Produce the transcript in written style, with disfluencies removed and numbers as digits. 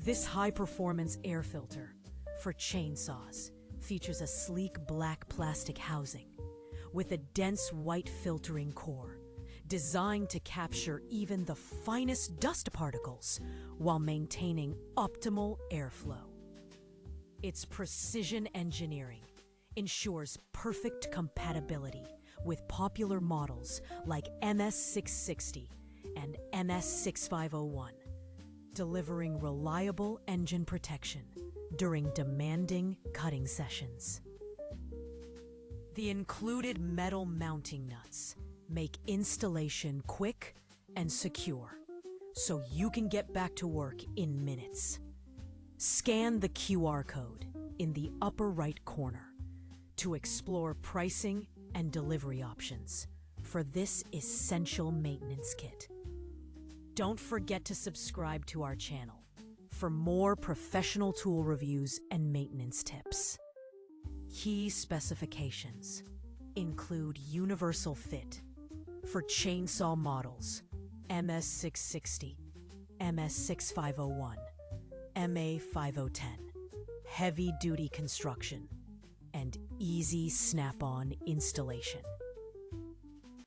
This high-performance air filter for chainsaws features a sleek black plastic housing with a dense white filtering core designed to capture even the finest dust particles while maintaining optimal airflow. Its precision engineering ensures perfect compatibility with popular models like MS660 and MS6501, delivering reliable engine protection during demanding cutting sessions. The included metal mounting nuts make installation quick and secure, so you can get back to work in minutes. Scan the QR code in the upper right corner to explore pricing and delivery options for this essential maintenance kit. Don't forget to subscribe to our channel for more professional tool reviews and maintenance tips. Key specifications include universal fit for chainsaw models MS660, MS6501, MA5010, heavy-duty construction, and easy snap-on installation.